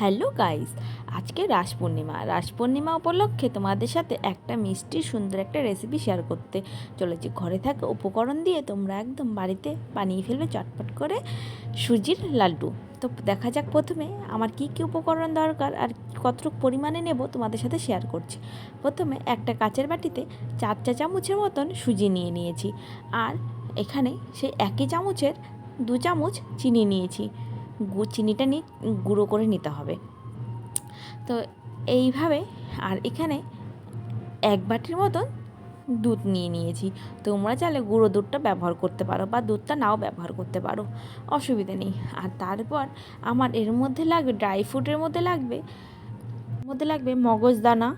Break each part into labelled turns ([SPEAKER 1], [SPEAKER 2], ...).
[SPEAKER 1] Hello guys, আজকে রাস পূর্ণিমা উপলক্ষে তোমাদের সাথে একটা মিষ্টি সুন্দর একটা রেসিপি শেয়ার করতে চলেছি। ঘরে থাকা উপকরণ দিয়ে তোমরা একদম বাড়িতে বানিয়ে ফেলবে চটপট করে সুজির লাড্ডু। তো দেখা যাক প্রথমে আমার কি কি উপকরণ দরকার আর কতটুকু পরিমাণে নেব তোমাদের সাথে শেয়ার করছি। প্রথমে একটা কাচের বাটিতে 4 চা চামচের মতন সুজি নিয়ে নিয়েছি, আর এখানে সেই একই চামচের 2 চামচ চিনি নিয়েছি। চিনিটা গুঁড়ো করে নিতে হবে। তো এইভাবে, আর এখানে 1 বাটির মতন দুধ নিয়ে নিয়েছি। তোমরা চাইলে গুঁড়ো দুধটা ব্যবহার করতে পারো বা দুধটা নাও ব্যবহার করতে পারো, অসুবিধা নেই। আর তারপর আমার এর মধ্যে লাগবে ড্রাই ফ্রুটের মধ্যে লাগবে মগজদানা,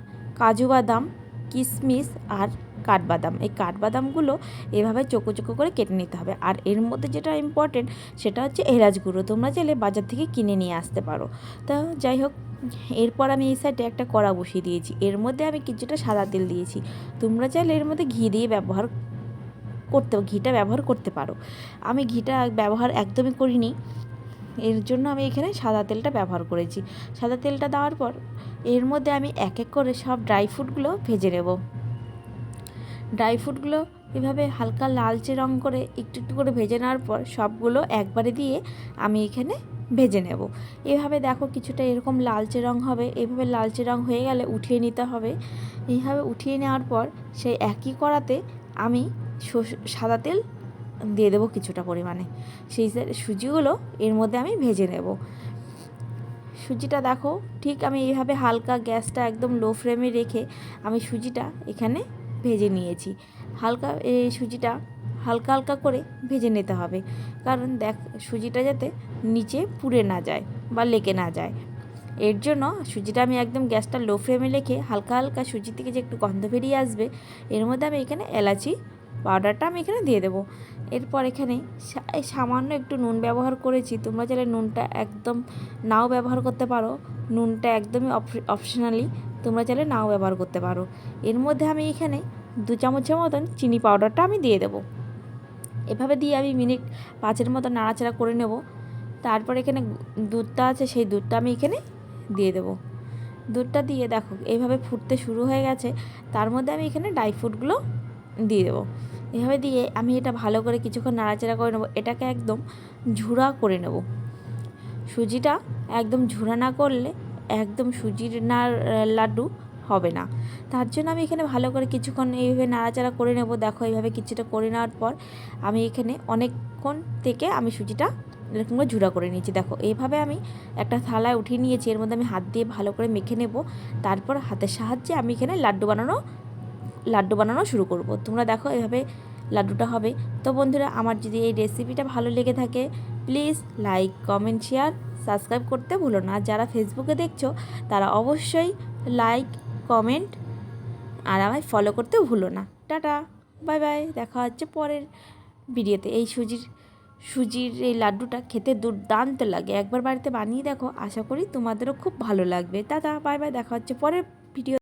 [SPEAKER 1] কাজু বাদাম, কিশমিশ আর কাঠবাদাম। এই কাঠবাদামগুলো এভাবে চোখো চোখো করে কেটে নিতে হবে। আর এর মধ্যে যেটা ইম্পর্টেন্ট সেটা হচ্ছে এলাচ গুঁড়ো। তোমরা চাইলে বাজার থেকে কিনে নিয়ে আসতে পারো। তা যাই হোক, এরপর আমি এই সাইডে একটা কড়া বসিয়ে দিয়েছি। এর মধ্যে আমি কিছুটা সাদা তেল দিয়েছি। তোমরা চাইলে এর মধ্যে ঘিটা ব্যবহার করতে পারো। আমি ঘিটা ব্যবহার একদমই করিনি, এর জন্য আমি এখানে সাদা তেলটা ব্যবহার করেছি। সাদা তেলটা দেওয়ার পর এর মধ্যে আমি এক এক করে সব ড্রাই ফ্রুটগুলো ভেজে নেব। ড্রাই ফ্রুটগুলো এভাবে হালকা লালচে রং করে একটু একটু করে ভেজে নেওয়ার পর সবগুলো একবারে দিয়ে আমি এখানে ভেজে নেব। এভাবে দেখো কিছুটা এরকম লালচে রং হবে। এভাবে লালচে রং হয়ে গেলে উঠিয়ে নিতে হবে। এইভাবে উঠিয়ে নেওয়ার পর সেই একই কড়াতে আমি সাদা তেল দিয়ে দেবো কিছুটা পরিমাণে। সেই সুজিগুলো এর মধ্যে আমি ভেজে নেব। সুজিটা দেখো, ঠিক আমি এইভাবে হালকা গ্যাসটা একদম লো ফ্লেমে রেখে আমি সুজিটা এখানে ভেজে নিয়েছি। সুজিটা হালকা হালকা করে ভেজে নিতে হবে, কারণ সুজিটা যাতে নিচে পুড়ে না যায় বা লেগে না যায়। এর জন্য সুজিটা আমি একদম গ্যাসটা লো ফ্লেমে রেখে হালকা হালকা সুজি থেকে যে একটু গন্ধ বেরিয়ে আসবে, এর মধ্যে আমি এখানে এলাচি পাউডারটা আমি এখানে দিয়ে দেবো। এরপর এখানে সামান্য একটু নুন ব্যবহার করেছি। তোমরা চাইলে নুনটা একদম নাও ব্যবহার করতে পারো। নুনটা একদমই অপশনালি, তোমরা চাইলে নাও ব্যবহার করতে পারো। এর মধ্যে আমি এখানে 2 চামচের মতন চিনি পাউডারটা আমি দিয়ে দেবো। এভাবে দিয়ে আমি মিনিট 5 মতো নাড়াচাড়া করে নেব। তারপর এখানে দুধটা আছে, সেই দুধটা আমি এখানে দিয়ে দেবো। দুধটা দিয়ে দেখো এইভাবে ফুটতে শুরু হয়ে গেছে। তার মধ্যে আমি এখানে ড্রাই ফ্রুটগুলো দিয়ে দেবো। এভাবে দিয়ে আমি এটা ভালো করে কিছুক্ষণ নাড়াচাড়া করে নেবো। এটাকে একদম ঝুড়া করে নেব। সুজিটা একদম ঝুড়া না করলে একদম সুজির লাড্ডু হবে না। তার জন্য আমি এখানে ভালো করে কিছুক্ষণ এইভাবে নাড়াচাড়া করে নেব। দেখো এইভাবে কিছুটা করে নেওয়ার পর আমি এখানে অনেকক্ষণ থেকে আমি সুজিটা এরকম করে ঝুড়া করে নিয়েছি। দেখো এইভাবে আমি একটা থালায় উঠিয়ে নিয়েছি। এর মধ্যে আমি হাত দিয়ে ভালো করে মেখে নেব। তারপর হাতের সাহায্যে আমি এখানে লাড্ডু বানানো শুরু করব। তোমরা দেখো এভাবে লাড্ডুটা হবে। তো বন্ধুরা, আমার যদি এই রেসিপিটা ভালো লেগে থাকে please like, comment, share, subscribe করতে ভুলো না। যারা ফেসবুকে দেখছো তারা অবশ্যই লাইক, কমেন্ট আর আমায় ফলো করতে ভুলো না। টাটা, বাই বাই, দেখা হচ্ছে পরের ভিডিওতে। এই সুজির এই লাড্ডুটা খেতে দুর্দান্ত লাগে। একবার বাড়িতে বানিয়ে দেখো, আশা করি তোমাদেরও খুব ভালো লাগবে। টাটা, বাই বাই, দেখা হচ্ছে পরের ভিডিও।